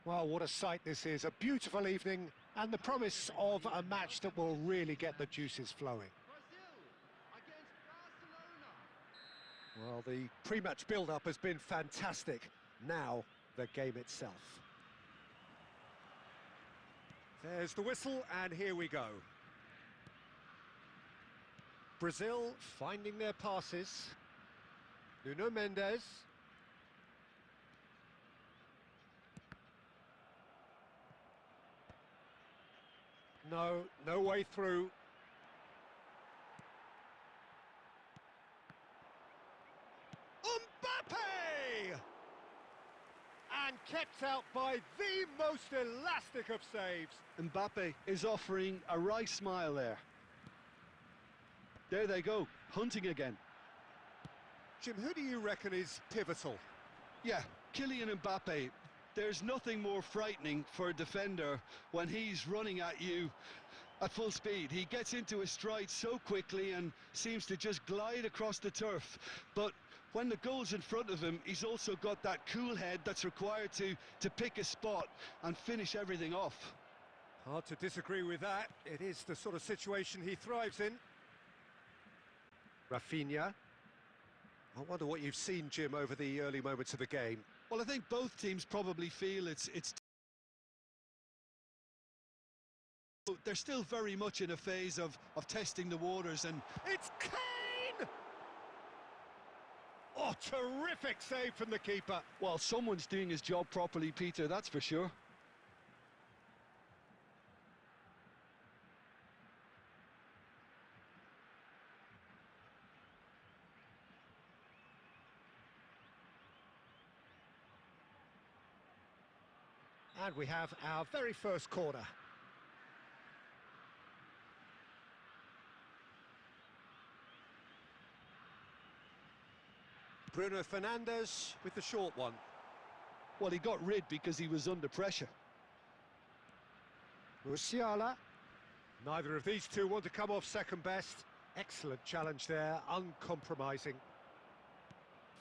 Well, what a sight this is. A beautiful evening and the promise of a match that will really get the juices flowing. Brazil against Barcelona. Well, the pre-match build-up has been fantastic. Now, the game itself. There's the whistle, and here we go. Brazil finding their passes. Nuno Mendes. No way through. Mbappe! And kept out by the most elastic of saves. Mbappe is offering a wry smile there. There they go, hunting again. Jim, who do you reckon is pivotal? Yeah, Kylian Mbappe. There's nothing more frightening for a defender when he's running at you at full speed. He gets into his stride so quickly and seems to just glide across the turf. But when the goal's in front of him, he's also got that cool head that's required to pick a spot and finish everything off. Hard to disagree with that. It is the sort of situation he thrives in. Rafinha. I wonder what you've seen, Jim, over the early moments of the game. Well, I think both teams probably feel it's they're still very much in a phase of testing the waters, and It's Kane! Oh, terrific save from the keeper. well, someone's doing his job properly, Peter, that's for sure. And we have our very first corner. Bruno Fernandes with the short one. Well, he got rid because he was under pressure. Musiala. Neither of these two want to come off second best. Excellent challenge there, uncompromising.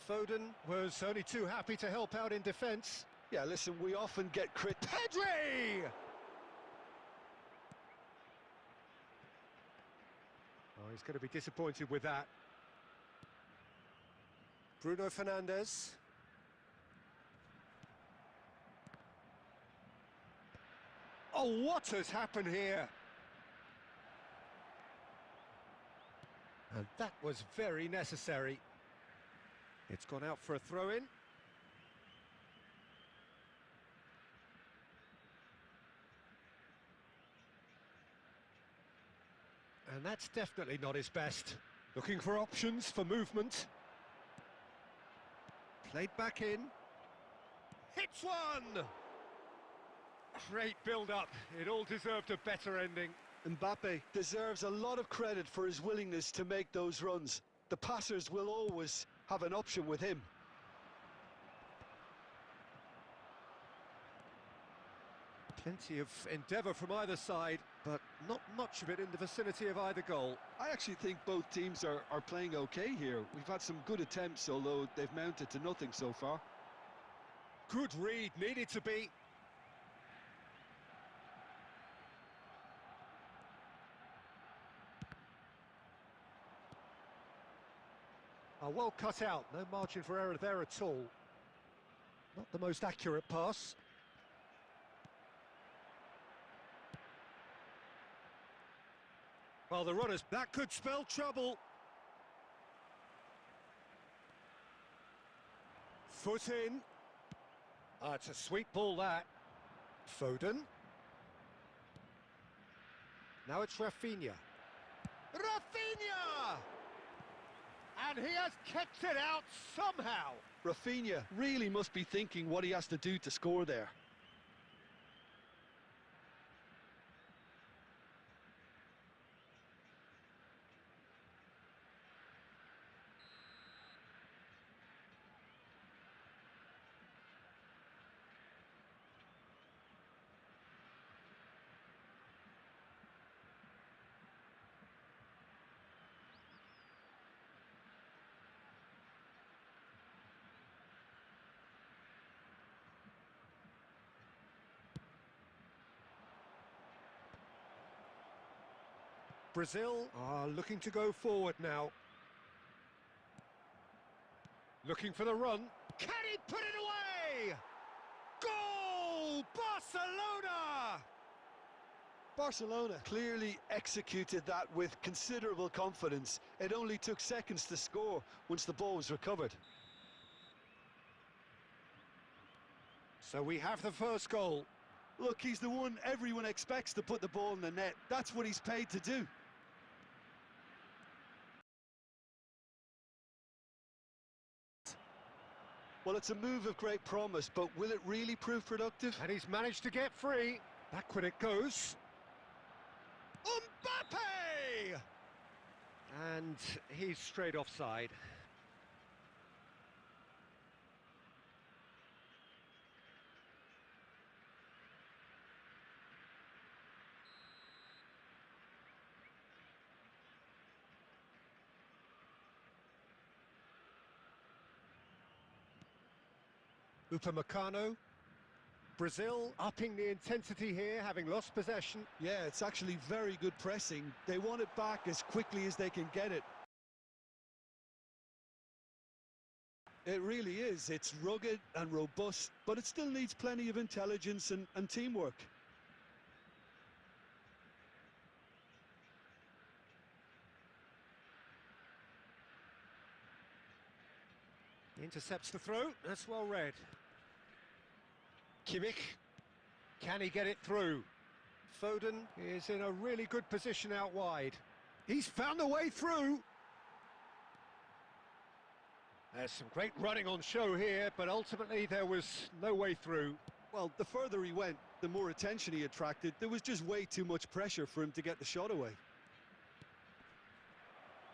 Foden was only too happy to help out in defence. Yeah, listen, we often get Pedri! Oh, he's going to be disappointed with that. Bruno Fernandes. Oh, what has happened here? And that was very necessary. It's gone out for a throw-in. And that's definitely not his best. Looking for options for movement. Played back in. Hits one! Great build-up. It all deserved a better ending. Mbappe deserves a lot of credit for his willingness to make those runs. The passers will always have an option with him. Plenty of endeavour from either side, but not much of it in the vicinity of either goal. I actually think both teams are playing okay here. We've had some good attempts, although they've mounted to nothing so far. Good read, needed to be. Well cut out, no margin for error there at all. Not the most accurate pass. Well, the runners, that could spell trouble. Foot in. It's a sweet ball, that. Foden. Now it's Rafinha. Rafinha! And he has kept it out somehow. Rafinha really must be thinking what he has to do to score there. Brazil are looking to go forward now. Looking for the run. Can he put it away? Goal! Barcelona! Barcelona clearly executed that with considerable confidence. It only took seconds to score once the ball was recovered. So we have the first goal. Look, he's the one everyone expects to put the ball in the net. That's what he's paid to do. Well, it's a move of great promise, but will it really prove productive? And he's managed to get free. Backward it goes. Mbappe! And he's straight offside. Upamecano. Brazil upping the intensity here, having lost possession. Yeah, it's actually very good pressing. They want it back as quickly as they can get it. It really is. It's rugged and robust, but it still needs plenty of intelligence and teamwork. Intercepts the throw. That's well read. Kimmich. Can he get it through? Foden is in a really good position out wide. He's found a way through. There's some great running on show here, but ultimately there was no way through. Well, the further he went, the more attention he attracted. There was just way too much pressure for him to get the shot away.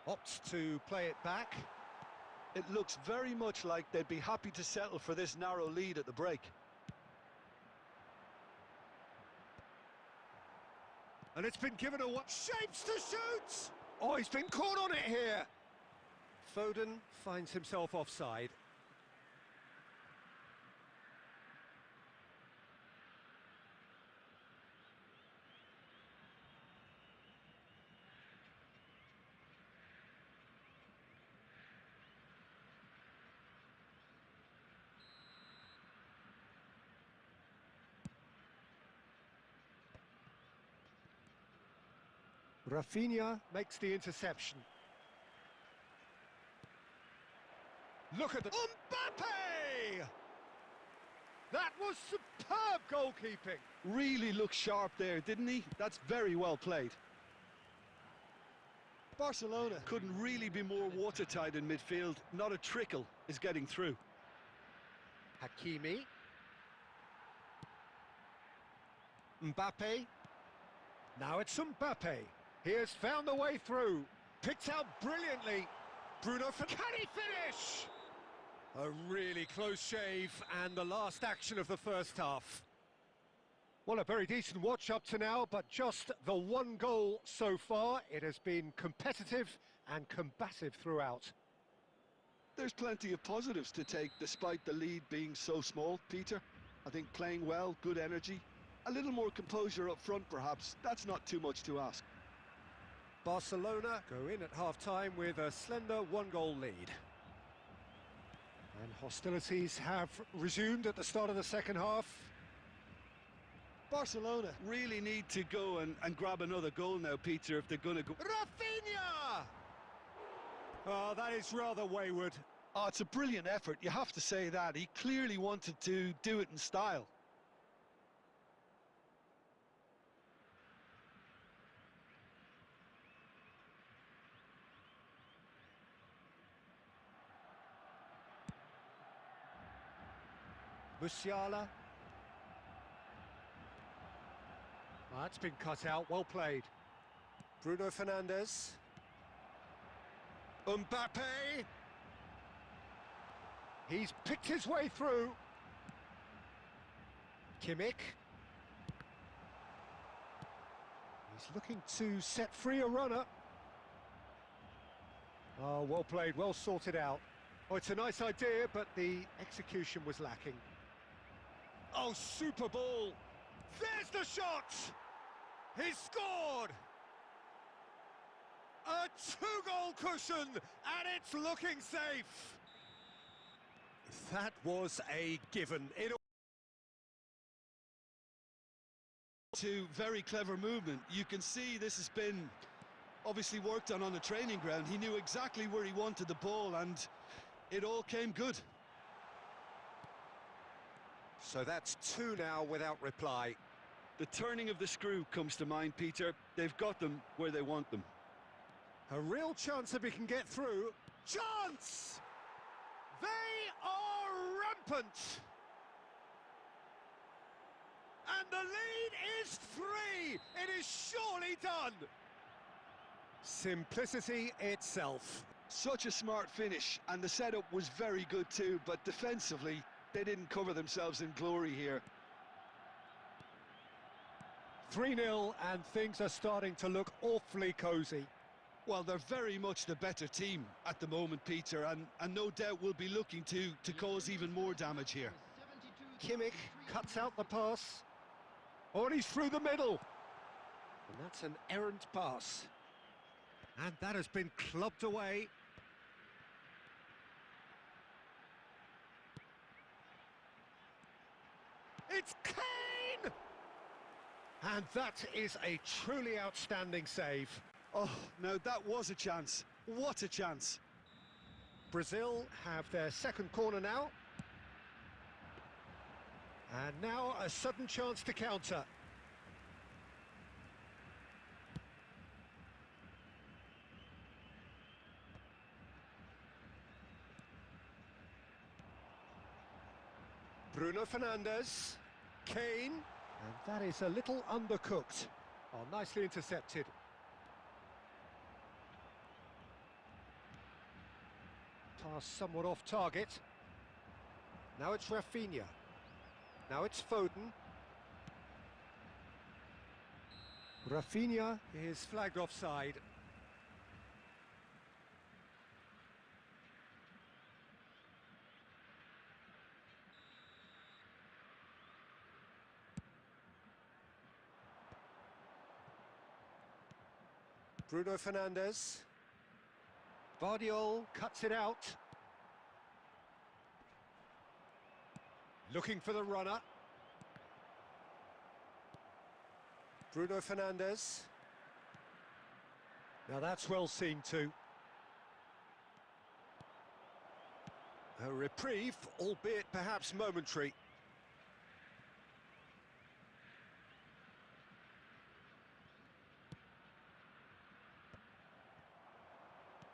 Opts to play it back. It looks very much like they'd be happy to settle for this narrow lead at the break. And it's been given away. Shapes to shoot! Oh, he's been caught on it here. Foden finds himself offside. Rafinha makes the interception. Look at the... Mbappe! That was superb goalkeeping. Really looked sharp there, didn't he? That's very well played. Barcelona couldn't really be more watertight in midfield. Not a trickle is getting through. Hakimi. Mbappe. Now it's Mbappe. He has found the way through. Picked out brilliantly. Bruno, can he finish? A really close shave, and the last action of the first half. Well, a very decent watch up to now, but just the one goal so far. It has been competitive and combative throughout. There's plenty of positives to take despite the lead being so small, Peter. I think playing well, good energy, a little more composure up front perhaps. That's not too much to ask. Barcelona go in at half-time with a slender one-goal lead. And hostilities have resumed at the start of the second half. Barcelona really need to go and grab another goal now, Peter, if they're going to go... Rafinha! Oh, that is rather wayward. Oh, it's a brilliant effort, you have to say that. He clearly wanted to do it in style. Musiala. Oh, that's been cut out, well played. Bruno Fernandes. Mbappe. He's picked his way through. Kimmich. He's looking to set free a runner. Oh, well played, well sorted out. Oh, it's a nice idea, but the execution was lacking. Oh, super ball. There's the shot. He's scored. A two-goal cushion, and it's looking safe. That was a given. To very clever movement. You can see this has been obviously worked on the training ground. He knew exactly where he wanted the ball, and it all came good. So that's two now without reply. The turning of the screw comes to mind, Peter. They've got them where they want them. A real chance if he can get through. Chance! They are rampant! And the lead is 3! It is surely done! Simplicity itself. Such a smart finish, and the setup was very good too, but defensively, they didn't cover themselves in glory here. 3-0, and things are starting to look awfully cosy. Well, they're very much the better team at the moment, Peter, and no doubt will be looking to cause even more damage here. Kimmich cuts out the pass. Oh, and he's through the middle. And that's an errant pass. And that has been clubbed away. It's Kane! And that is a truly outstanding save. Oh, now that was a chance. What a chance. Brazil have their second corner now. And now a sudden chance to counter. Bruno Fernandes, Kane, and that is a little undercooked. Oh, nicely intercepted. Pass somewhat off target. Now it's Rafinha. Now it's Foden. Rafinha is flagged offside. Bruno Fernandes. Vardiol cuts it out. Looking for the runner. Bruno Fernandes. Now that's well seen too. A reprieve, albeit perhaps momentary.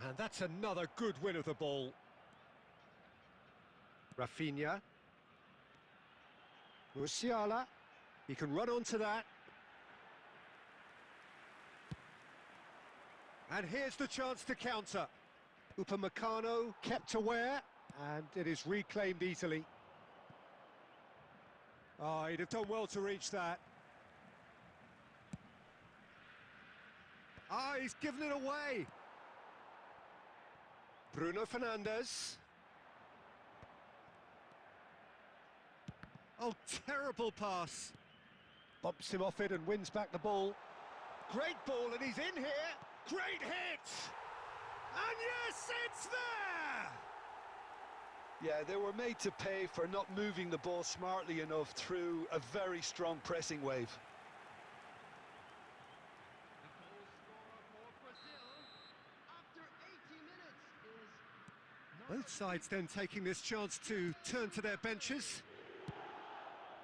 And that's another good win of the ball. Rafinha. Musiala. He can run onto that. And here's the chance to counter. Upamecano kept aware, and it is reclaimed easily. Oh, he'd have done well to reach that. Ah, he's given it away. Bruno Fernandes. Oh, terrible pass. Bumps him off it and wins back the ball. Great ball, and he's in here. Great hit! And yes, it's there! Yeah, they were made to pay for not moving the ball smartly enough through a very strong pressing wave. Both sides then taking this chance to turn to their benches.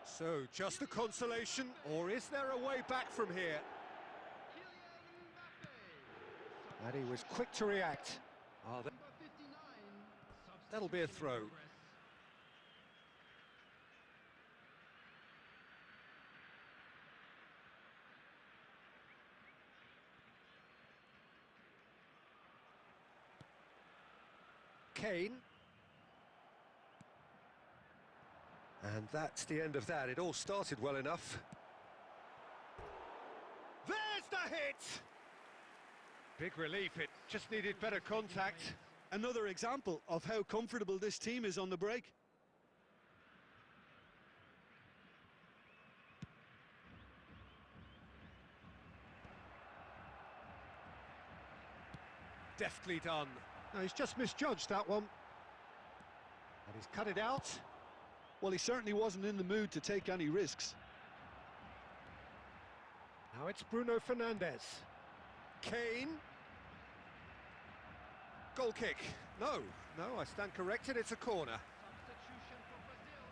So, just a consolation, or is there a way back from here? And he was quick to react. Oh, that'll be a throw. Kane. And that's the end of that. It all started well enough. There's the hit! Big relief, it just needed better contact. Another example of how comfortable this team is on the break. deftly done. No, he's just misjudged that one. And he's cut it out. Well, he certainly wasn't in the mood to take any risks. Now it's Bruno Fernandes. Kane. Goal kick. No, I stand corrected, it's a corner. Substitution for Brazil.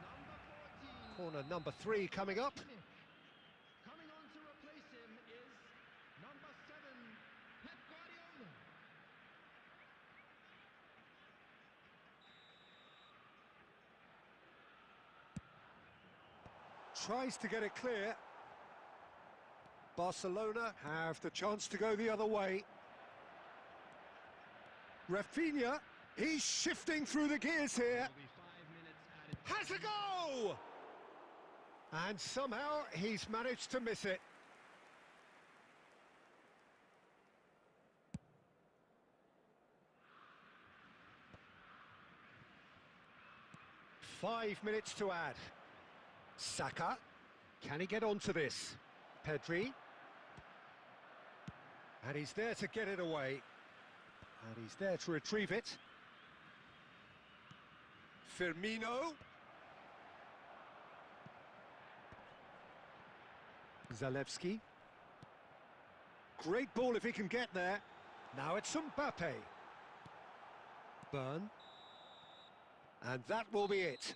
Number 14. Corner number 3 coming up. Coming on to replace him is number 7, Pep Guardiola. Tries to get it clear. Barcelona have the chance to go the other way. Rafinha, he's shifting through the gears here. Will be 5 minutes added. Has a go! And somehow he's managed to miss it. Five minutes to add. Saka, can he get onto this? Pedri. And he's there to get it away. And he's there to retrieve it. Firmino. Zalewski. Great ball if he can get there. Now it's Mbappe. Burn. And that will be it.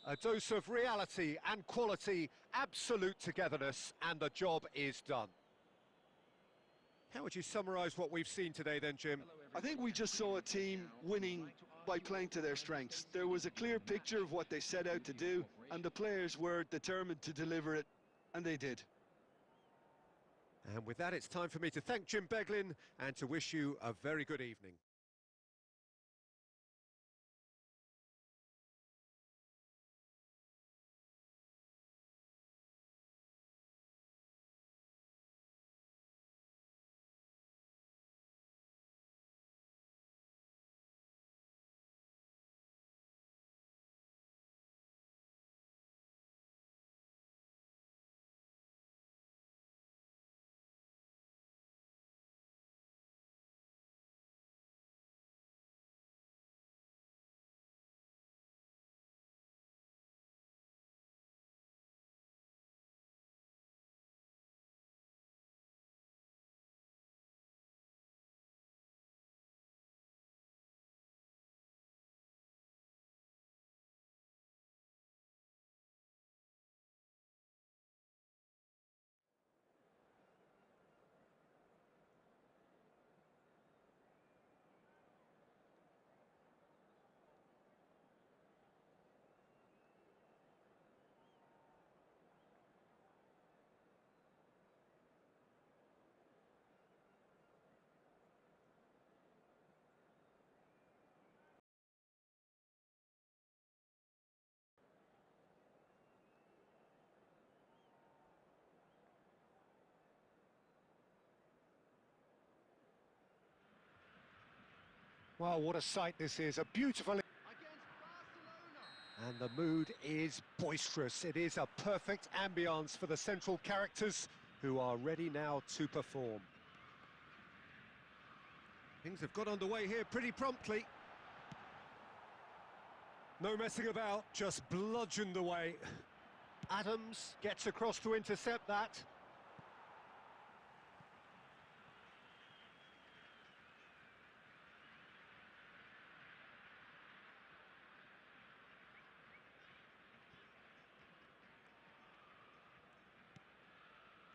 A dose of reality and quality, absolute togetherness, and the job is done. How would you summarise what we've seen today then, Jim? I think we just saw a team winning by playing to their strengths. There was a clear picture of what they set out to do, and the players were determined to deliver it, and they did. And with that, it's time for me to thank Jim Beglin and to wish you a very good evening. Wow, what a sight this is, a beautiful... Against Barcelona. And the mood is boisterous. It is a perfect ambience for the central characters who are ready now to perform. Things have got underway here pretty promptly. No messing about, just bludgeoned away. Adams gets across to intercept that.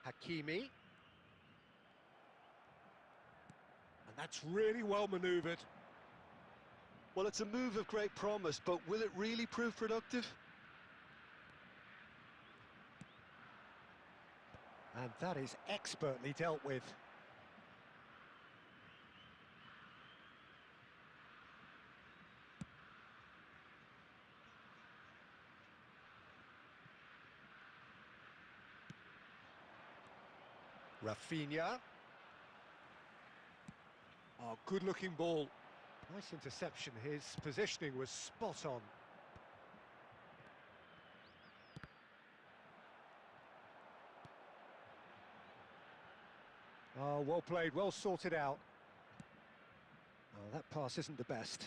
Hakimi. And that's really well manoeuvred. Well, it's a move of great promise, but will it really prove productive? And that is expertly dealt with. Rafinha. Oh, good-looking ball. Nice interception. His positioning was spot on. Oh, well played, well sorted out. Oh, that pass isn't the best.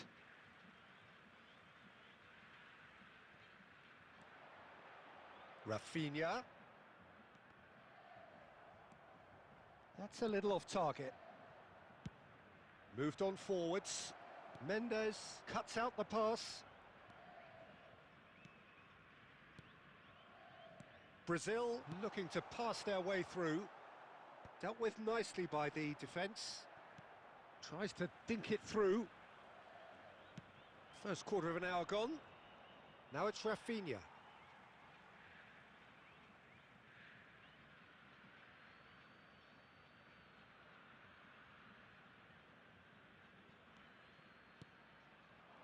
Rafinha. That's a little off target. Moved on forwards. Mendes cuts out the pass. Brazil looking to pass their way through. Dealt with nicely by the defence. Tries to dink it through. First quarter of an hour gone. Now it's Rafinha.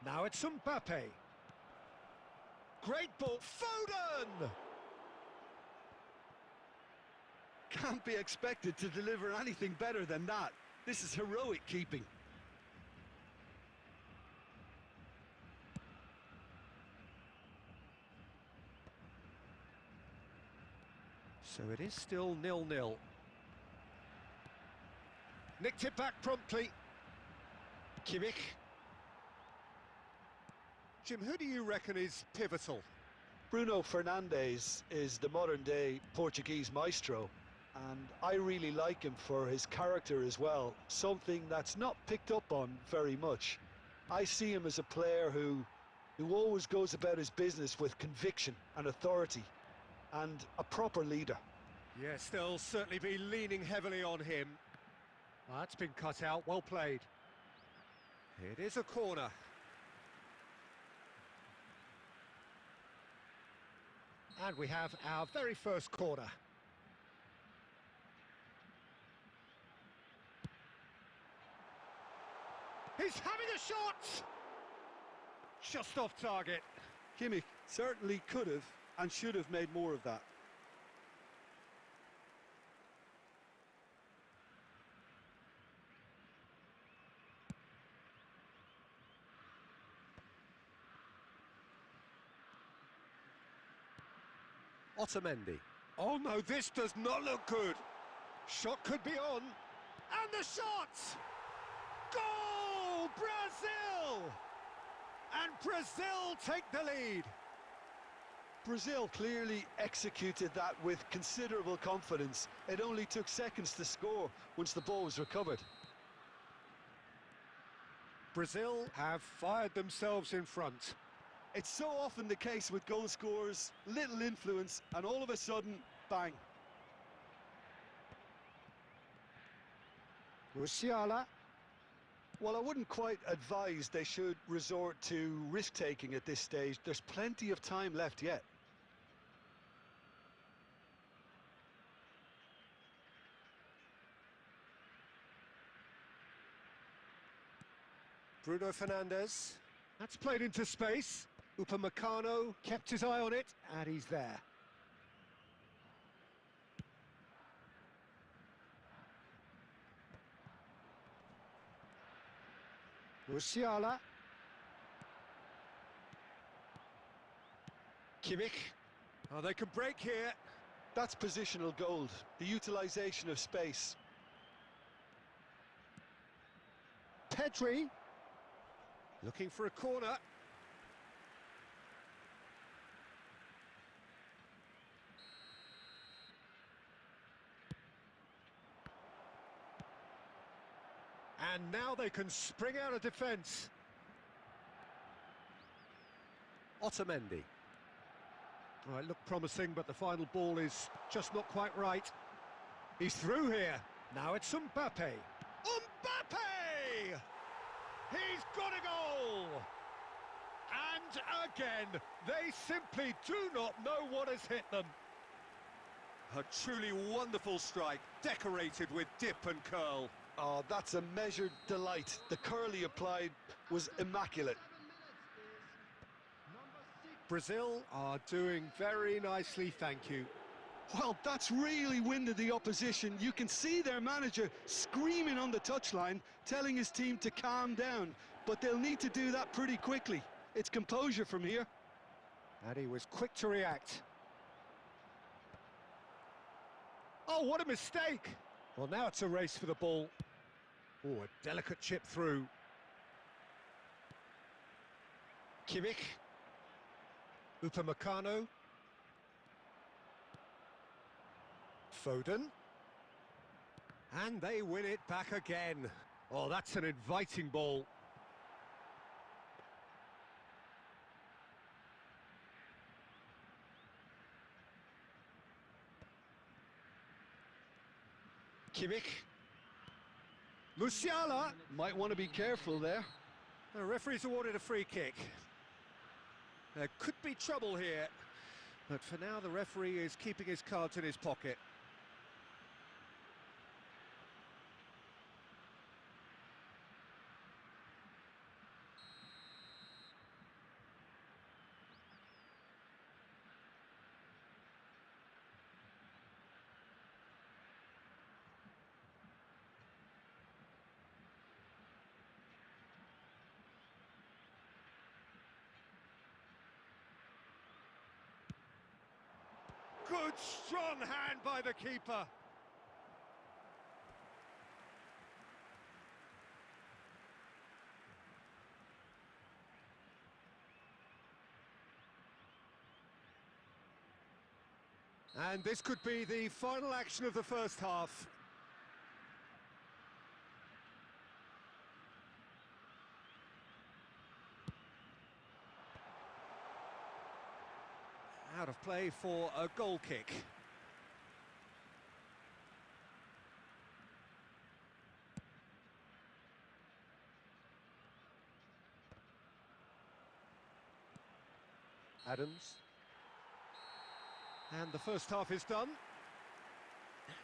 Now it's Mbappe. Great ball, Foden! Can't be expected to deliver anything better than that. This is heroic keeping. So it is still 0-0. Nicked it back promptly. Kimmich. Jim, who do you reckon is pivotal? Bruno Fernandes is the modern-day Portuguese maestro, and I really like him for his character as well, something that's not picked up on very much. I see him as a player who always goes about his business with conviction and authority, and a proper leader. Yes, they'll certainly be leaning heavily on him. That's been cut out, well played. It is a corner. And we have our very first corner. He's having a shot! Just off target. Kimmich certainly could have and should have made more of that. Otamendi. Oh no, this does not look good. Shot could be on. And the shot! Goal! Brazil! And Brazil take the lead. Brazil clearly executed that with considerable confidence. It only took seconds to score once the ball was recovered. Brazil have fired themselves in front. It's so often the case with goal scorers, little influence, and all of a sudden, bang. Musiala. Well, I wouldn't quite advise they should resort to risk-taking at this stage. There's plenty of time left yet. Bruno Fernandes. That's played into space. Upamecano kept his eye on it, and he's there. Musiala. Kimmich. Oh, they can break here. That's positional gold, the utilisation of space. Pedri. Looking for a corner. And now they can spring out of defence. Otamendi. Oh, it looked promising, but the final ball is just not quite right. He's through here. Now it's Mbappe. Mbappe! He's got a goal! And again, they simply do not know what has hit them. A truly wonderful strike, decorated with dip and curl. Oh, that's a measured delight. The curl he applied was immaculate. Brazil are doing very nicely, thank you. Well, that's really winded the opposition. You can see their manager screaming on the touchline, telling his team to calm down. But they'll need to do that pretty quickly. It's composure from here. And he was quick to react. Oh, what a mistake! Well, now it's a race for the ball. Oh, a delicate chip through. Kimmich. Upamecano. Foden. And they win it back again. Oh, that's an inviting ball. Kimmich. Musiala. Might want to be careful there. The referee's awarded a free kick. There could be trouble here, but for now the referee is keeping his cards in his pocket. Good, strong hand by the keeper. And this could be the final action of the first half. Out of play for a goal kick. Adams. And the first half is done.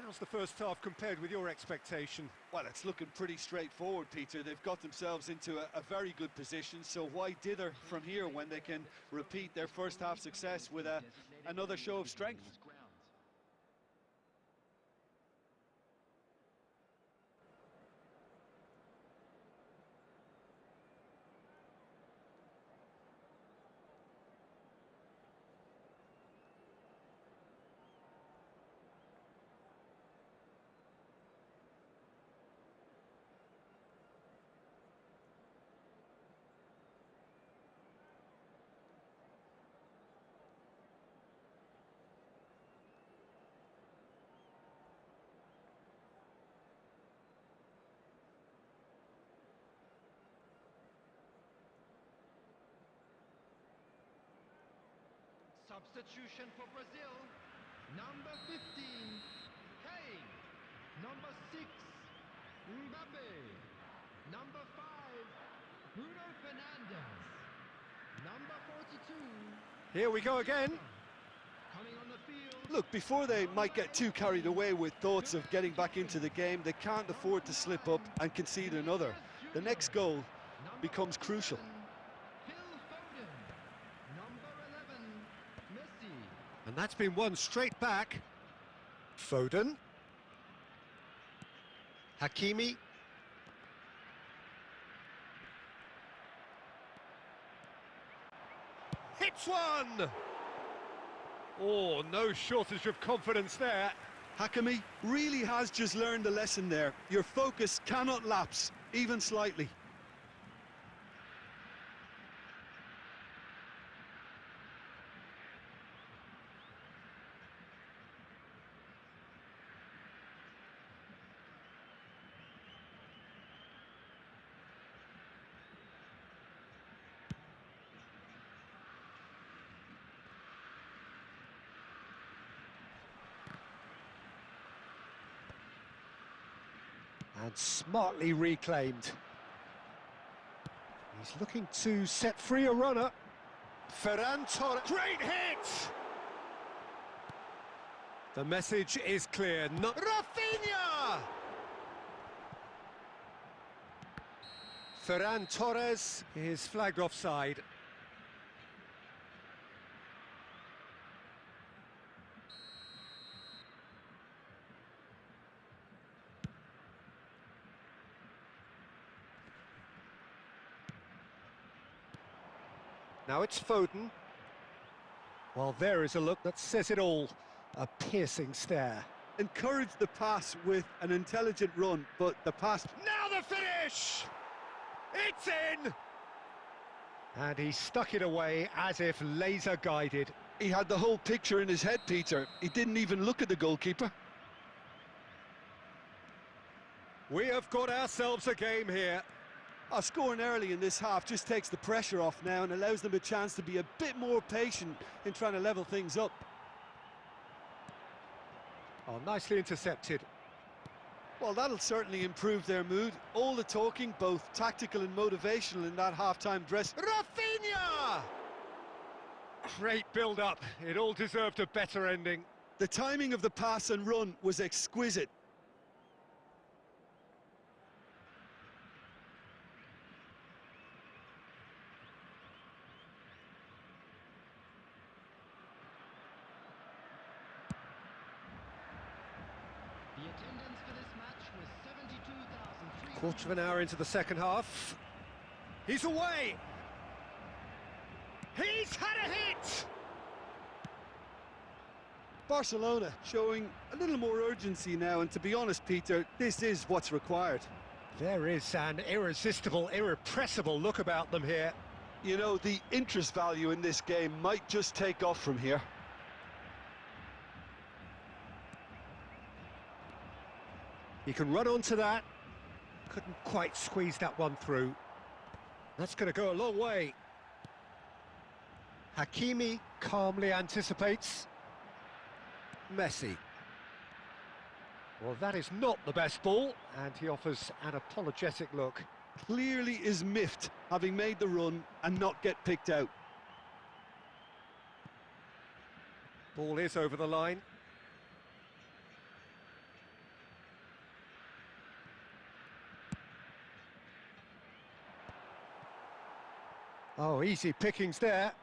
How's the first half compared with your expectation? Well, it's looking pretty straightforward, Peter. They've got themselves into a very good position, so why dither from here when they can repeat their first half success with another show of strength? Substitution for Brazil. Number 15, Kane. Number 6, Mbappe. Number 5, Bruno Fernandes. Number 42. Here we go again. Coming on the field. Look, before they might get too carried away with thoughts of getting back into the game, they can't afford to slip up and concede another. The next goal becomes crucial. And that's been won straight back. Foden. Hakimi. Hits one! Oh, no shortage of confidence there. Hakimi really has just learned a lesson there. Your focus cannot lapse, even slightly. And smartly reclaimed. He's looking to set free a runner. Ferran Torres. Great hit! The message is clear. Rafinha! Ferran Torres is flagged offside. Now it's Foden. Well, there is a look that says it all. A piercing stare. encouraged the pass with an intelligent run, but the pass... Now the finish! It's in! And he stuck it away as if laser-guided. He had the whole picture in his head, Peter. He didn't even look at the goalkeeper. We have got ourselves a game here. Scoring early in this half just takes the pressure off now and allows them a chance to be a bit more patient in trying to level things up. Oh, nicely intercepted. Well, that'll certainly improve their mood. All the talking, both tactical and motivational, in that half-time dress. Rafinha! Great build-up. It all deserved a better ending. The timing of the pass and run was exquisite. The attendance for this match was 72,300. Quarter of an hour into the second half. He's away! He's had a hit! Barcelona showing a little more urgency now, and to be honest, Peter, this is what's required. There is an irresistible, irrepressible look about them here. You know, the interest value in this game might just take off from here. He can run onto that. Couldn't quite squeeze that one through. That's going to go a long way. Hakimi calmly anticipates. Messi. Well, that is not the best ball, and he offers an apologetic look. Clearly is miffed, having made the run and not get picked out. Ball is over the line. Oh, easy pickings there.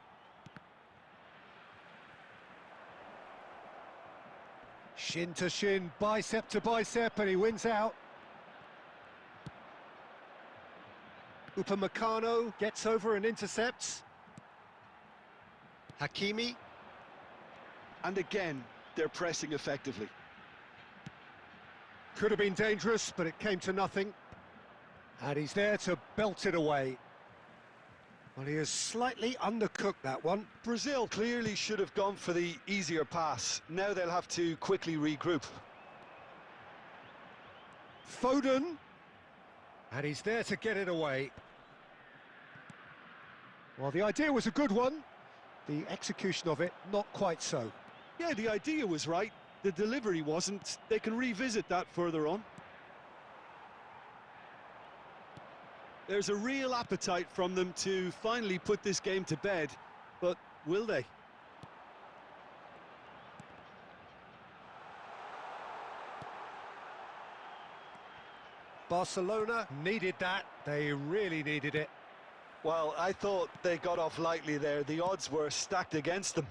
Shin to shin, bicep to bicep, and he wins out. Upamecano gets over and intercepts. Hakimi. And again, they're pressing effectively. Could have been dangerous, but it came to nothing. And he's there to belt it away. Well, he has slightly undercooked that one. Brazil clearly should have gone for the easier pass. Now they'll have to quickly regroup. Foden. And he's there to get it away. Well, the idea was a good one. The execution of it, not quite so. Yeah, the idea was right. The delivery wasn't. They can revisit that further on. There's a real appetite from them to finally put this game to bed, but will they? Barcelona needed that. They really needed it. Well, I thought they got off lightly there. The odds were stacked against them.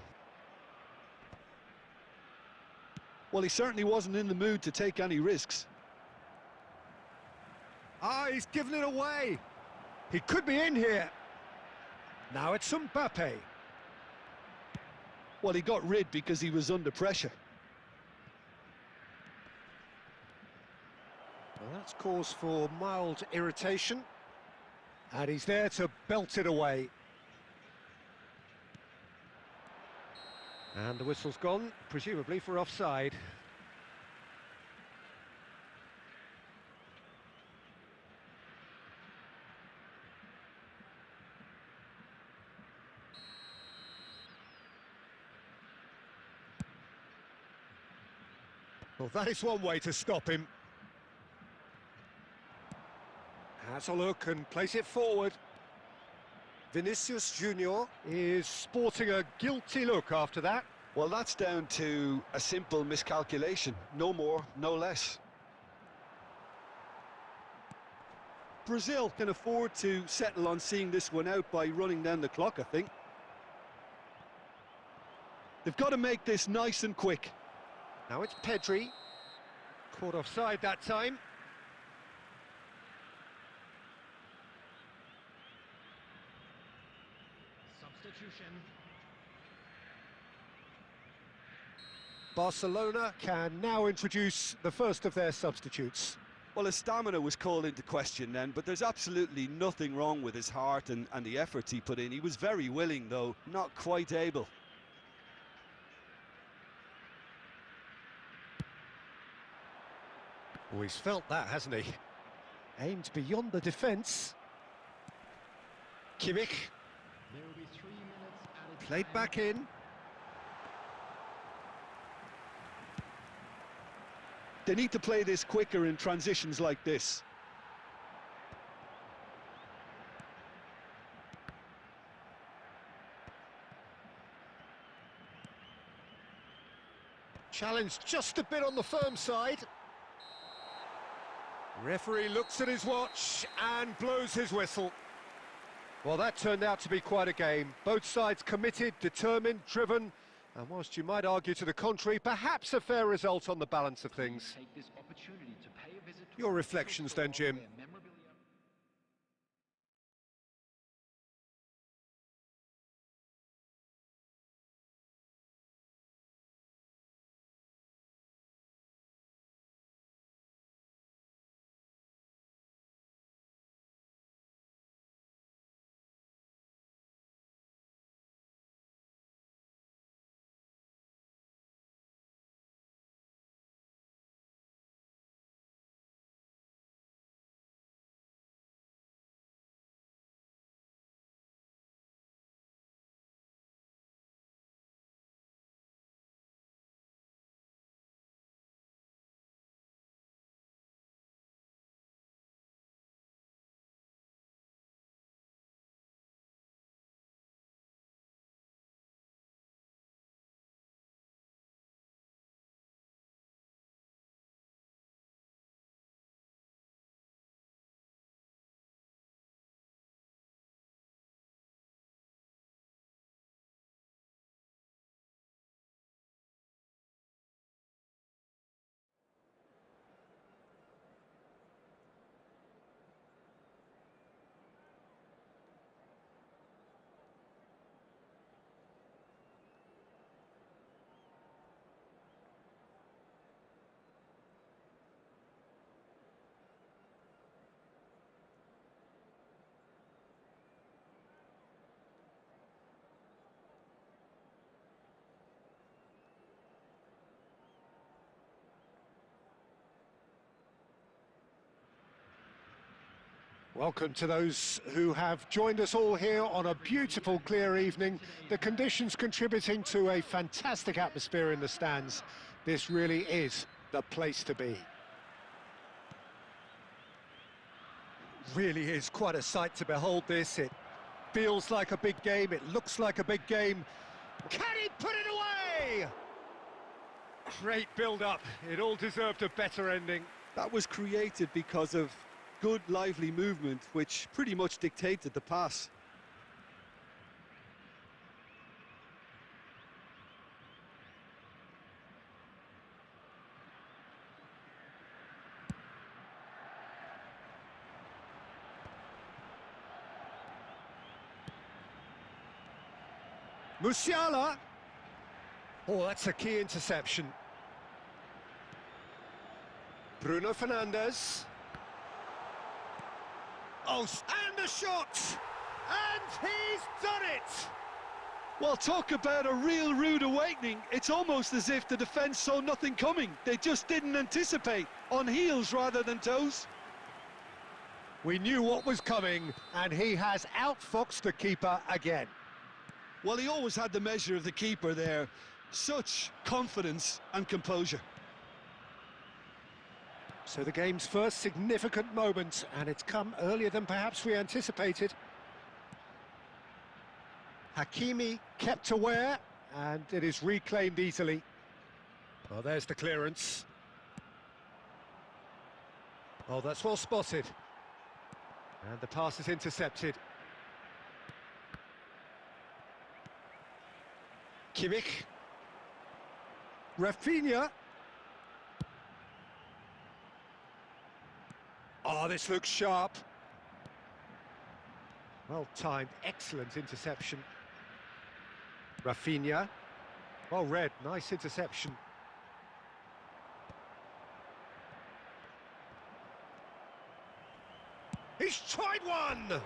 Well, he certainly wasn't in the mood to take any risks. Ah, he's given it away. He could be in here. Now it's Mbappe. Well, he got rid because he was under pressure. Well, that's cause for mild irritation. And he's there to belt it away. And the whistle's gone, presumably for offside. Well, that is one way to stop him. Has a look and place it forward. Vinicius Junior is sporting a guilty look after that. Well, that's down to a simple miscalculation. No more, no less. Brazil can afford to settle on seeing this one out by running down the clock, I think. They've got to make this nice and quick. Now it's Pedri. Caught offside that time. Substitution. Barcelona can now introduce the first of their substitutes. Well, his stamina was called into question then, but there's absolutely nothing wrong with his heart and the efforts he put in. He was very willing, though, not quite able. Oh, he's felt that, hasn't he? Aimed beyond the defence. Kimmich. There will be 3 minutes added Played time. back in. They need to play this quicker in transitions like this. Challenged just a bit on the firm side. Referee looks at his watch and blows his whistle. Well, that turned out to be quite a game. Both sides committed, determined, driven, and whilst you might argue to the contrary, perhaps a fair result on the balance of things. Take this opportunity to pay a visit to Your our reflections store then, Jim? where memorabilia- Welcome to those who have joined us all here on a beautiful, clear evening. The conditions contributing to a fantastic atmosphere in the stands. This really is the place to be. Really is quite a sight to behold this. It feels like a big game, it looks like a big game. Can he put it away? Great build-up, it all deserved a better ending. That was created because of good, lively movement, which pretty much dictated the pass. Musiala. Oh, that's a key interception. Bruno Fernandes. Oh, and the shot! And he's done it! Well, talk about a real rude awakening. It's almost as if the defence saw nothing coming. They just didn't anticipate, on heels rather than toes. We knew what was coming, and he has outfoxed the keeper again. Well, he always had the measure of the keeper there. Such confidence and composure. So the game's first significant moment, and it's come earlier than perhaps we anticipated. Hakimi kept aware, and it is reclaimed easily. Oh, there's the clearance. Oh, that's well spotted. And the pass is intercepted. Kimmich. Rafinha. Oh, this looks sharp. Well timed, excellent interception. Rafinha. Well read, nice interception. He's tried one!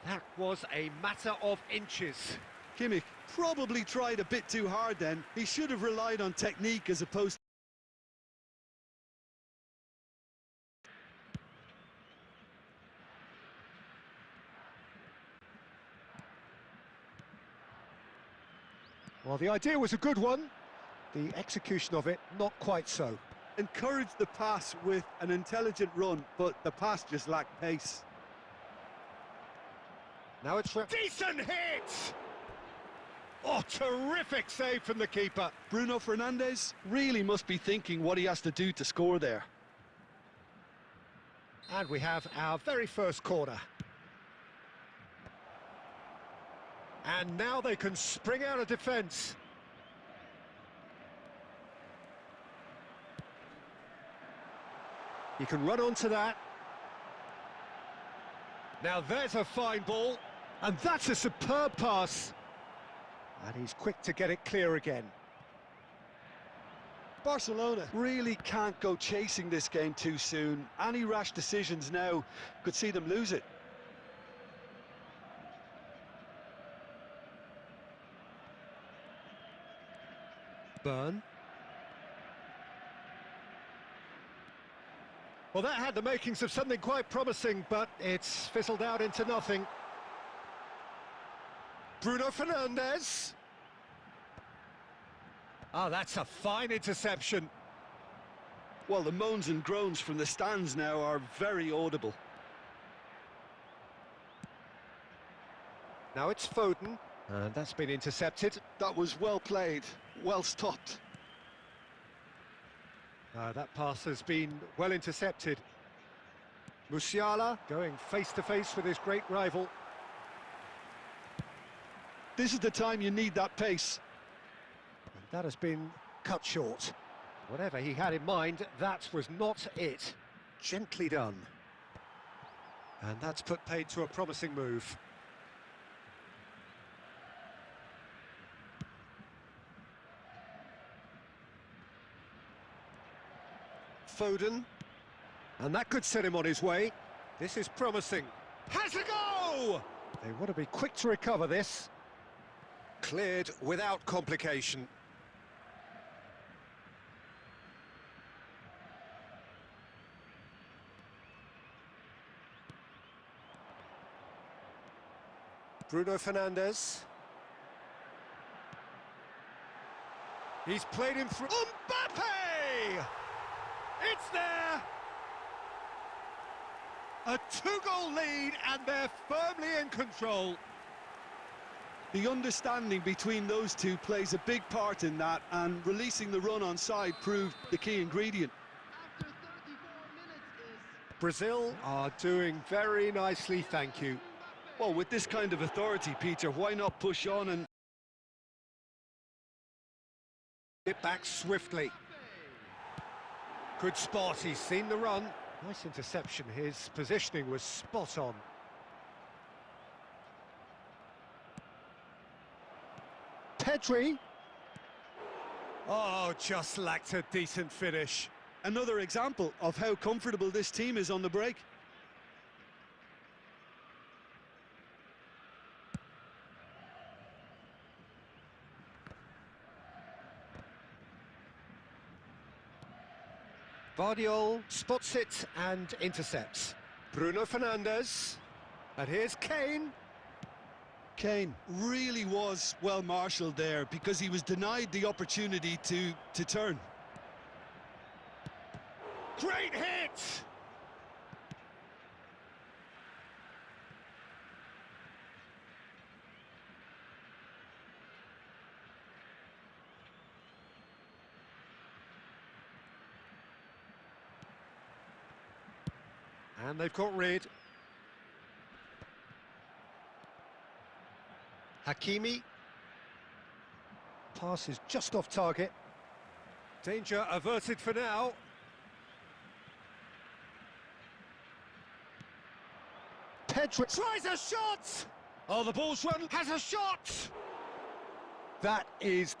That was a matter of inches. Kimmich probably tried a bit too hard then. He should have relied on technique as opposed. Well, the idea was a good one. The execution of it, not quite so. Encouraged the pass with an intelligent run, but the pass just lacked pace. Now it's decent hit! Oh, terrific save from the keeper. Bruno Fernandes really must be thinking what he has to do to score there. And we have our very first corner. And now they can spring out of defence. He can run onto that. Now there's a fine ball. And that's a superb pass. And he's quick to get it clear again. Barcelona really can't go chasing this game too soon. Any rash decisions now could see them lose it. Burn. Well, that had the makings of something quite promising, but it's fizzled out into nothing. Bruno Fernandes. Oh, that's a fine interception. Well, the moans and groans from the stands now are very audible. Now it's Foden, and that's been intercepted. That was well played, well stopped. That pass has been well intercepted. Musiala going face-to-face with his great rival. This is the time you need that pace. And that has been cut short. Whatever he had in mind, that was not it. Gently done. And that's put paid to a promising move. Foden. And that could set him on his way. This is promising. Has a go! They want to be quick to recover this. Cleared without complication. Bruno Fernandes. He's played him through. Mbappe! It's there! A two-goal lead, and they're firmly in control. The understanding between those two plays a big part in that, and releasing the run on side proved the key ingredient. After 34 minutes Brazil are doing very nicely, thank you. Well, with this kind of authority, Peter, why not push on and Get back swiftly. Good spot, he's seen the run. Nice interception, his positioning was spot on. Pedri. Oh, just lacked a decent finish. another example of how comfortable this team is on the break. Vardiol spots it and intercepts. Bruno Fernandes. And here's Kane. Kane really was well marshalled there because he was denied the opportunity to turn. Great hit! And they've got rid. Hakimi. Pass is just off target. Danger averted for now. Pedri tries a shot! Oh, the ball's run, has a shot! That is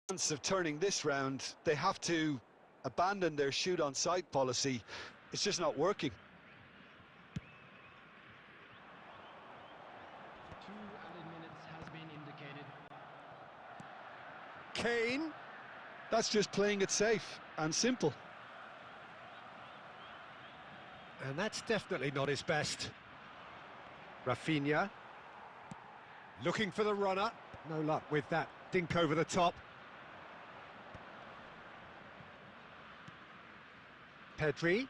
Chance of turning this round, they have to abandoned their shoot on sight policy. It's just not working. 2 added minutes has been indicated. Kane. That's just playing it safe and simple. And that's definitely not his best. Rafinha. Looking for the runner. No luck with that dink over the top. Pedri.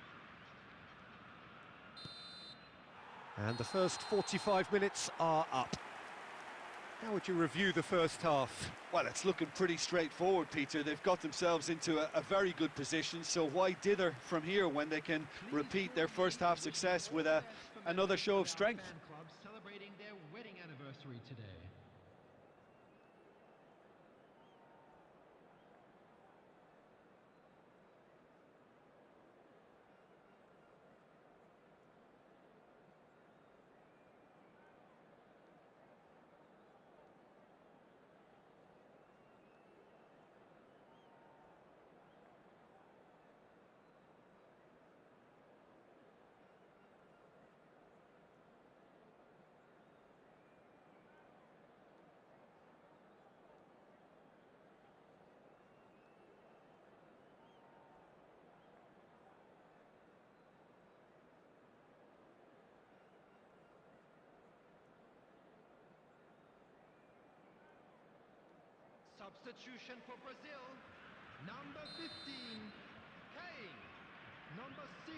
And the first 45 minutes are up. How would you review the first half? Well, it's looking pretty straightforward, Peter. They've got themselves into a very good position, so why dither from here when they can repeat their first half success with another show of strength? Fan clubs celebrating their wedding anniversary today. Substitution for Brazil. Number 15, Kane. Number 6,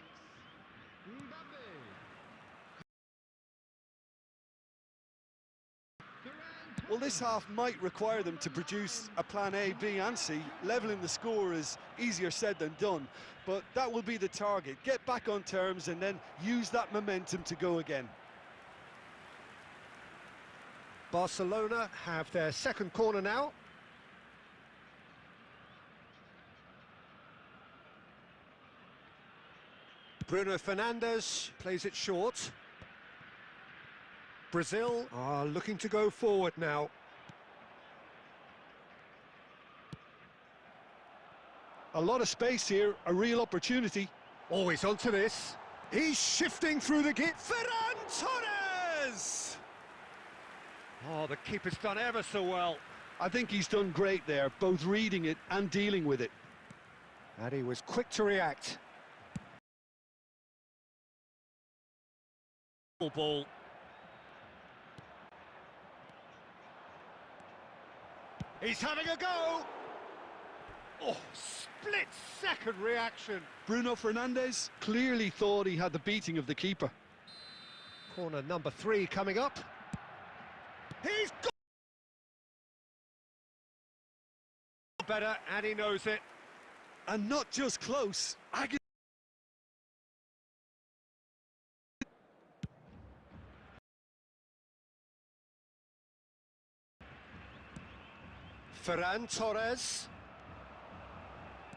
Mbappe. Well, this half might require them to produce a plan A, B and C. Levelling the score is easier said than done, but that will be the target. Get back on terms and then use that momentum to go again. Barcelona have their second corner now. Bruno Fernandes plays it short. Brazil are looking to go forward now. A lot of space here, a real opportunity. Always onto this. He's shifting through the gate. Ferran Torres! Oh, the keeper's done ever so well. I think he's done great there, both reading it and dealing with it. And he was quick to react. Ball. He's having a go! Oh, split-second reaction. Bruno Fernandes clearly thought he had the beating of the keeper. Corner number 3 coming up. He's got better, and he knows it. And not just close. Ferran Torres.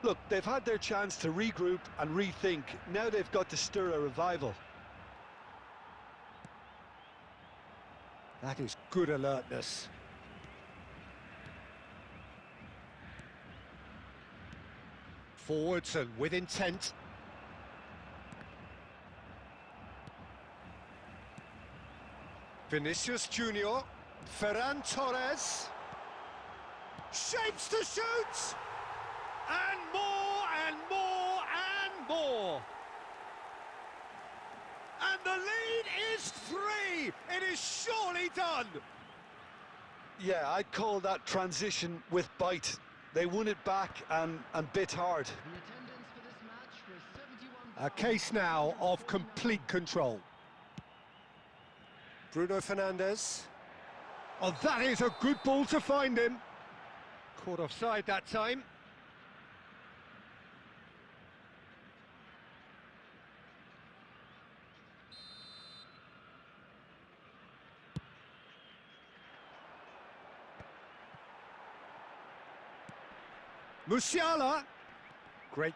Look, they've had their chance to regroup and rethink. Now they've got to stir a revival. That is good alertness. Forwards and with intent. Vinicius Junior. Ferran Torres. Shapes to shoot! And more, and more, and more! And the lead is 3! It is surely done! Yeah, I'd call that transition with bite. They won it back and bit hard. The attendance for this match was 71. A case now of complete control. Bruno Fernandes. Oh, that is a good ball to find him. Caught offside that time. Musiala. Great.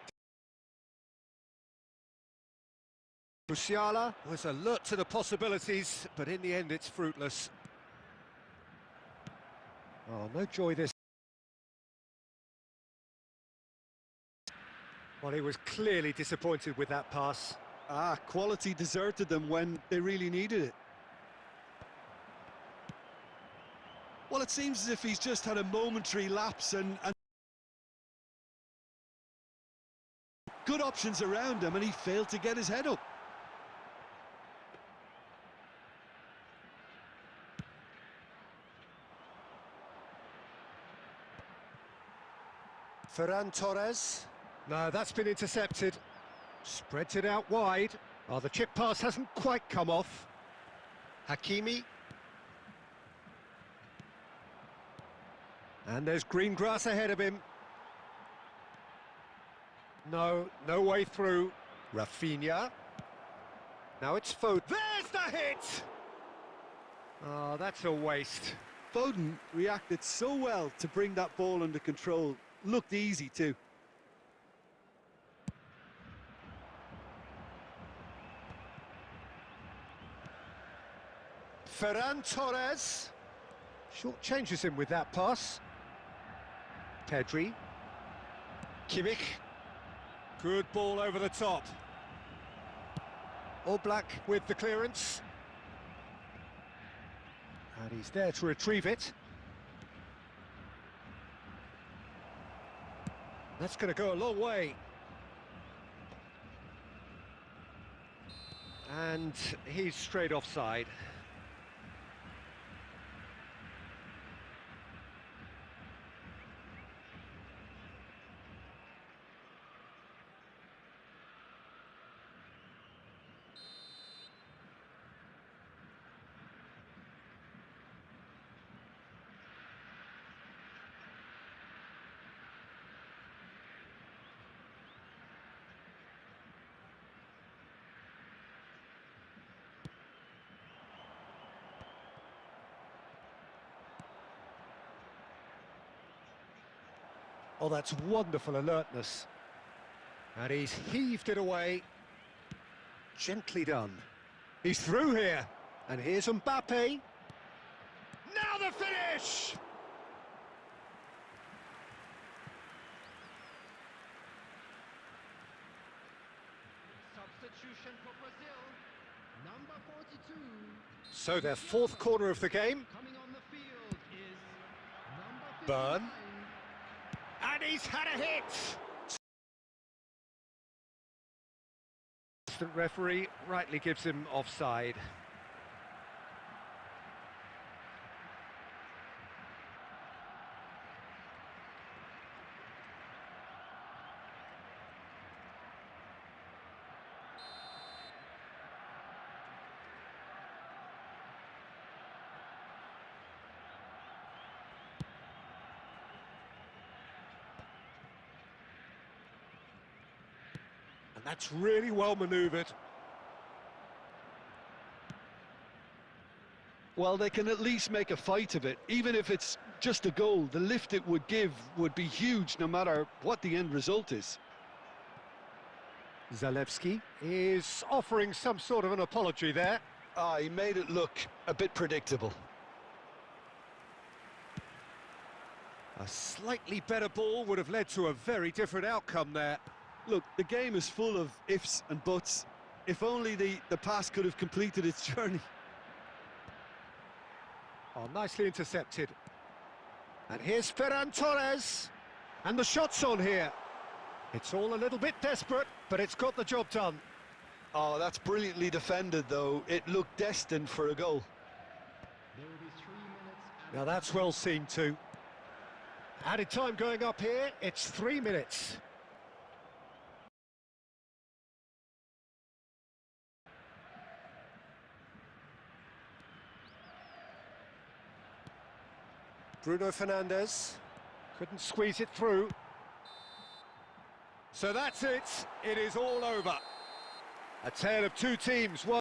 Musiala was alert to the possibilities, but in the end it's fruitless. Oh, no joy this. Well, he was clearly disappointed with that pass. Quality deserted them when they really needed it. Well, it seems as if he's just had a momentary lapse and good options around him, and he failed to get his head up. Ferran Torres. No, that's been intercepted. Spreads it out wide. Oh, the chip pass hasn't quite come off. Hakimi. And there's green grass ahead of him. No way through. Rafinha. Now it's Foden. There's the hit! Oh, that's a waste. Foden reacted so well to bring that ball under control. Looked easy too. Ferran Torres. Short changes him with that pass. Pedri. Kimmich. Good ball over the top. Oblak with the clearance. And he's there to retrieve it. That's going to go a long way. And he's straight offside. Oh, that's wonderful alertness. And he's heaved it away. Gently done. He's through here. And here's Mbappe. Now the finish! Substitution for Brazil, number 42. So their fourth corner of the game. Coming on the field is number 59. Burn. And he's had a hit! The referee rightly gives him offside. And that's really well manoeuvred. Well, they can at least make a fight of it. Even if it's just a goal, the lift it would give would be huge no matter what the end result is. Zalewski is offering some sort of an apology there. He made it look a bit predictable. A slightly better ball would have led to a very different outcome there. Look, the game is full of ifs and buts. If only the pass could have completed its journey. Oh, nicely intercepted. And here's Ferran Torres. And the shot's on here. It's all a little bit desperate, but it's got the job done. Oh, that's brilliantly defended, though. It looked destined for a goal. There will be 3 minutes. Now that's well seen too. Added time going up here, it's 3 minutes. Bruno Fernandes couldn't squeeze it through. So that's it. It is all over. A tale of two teams, one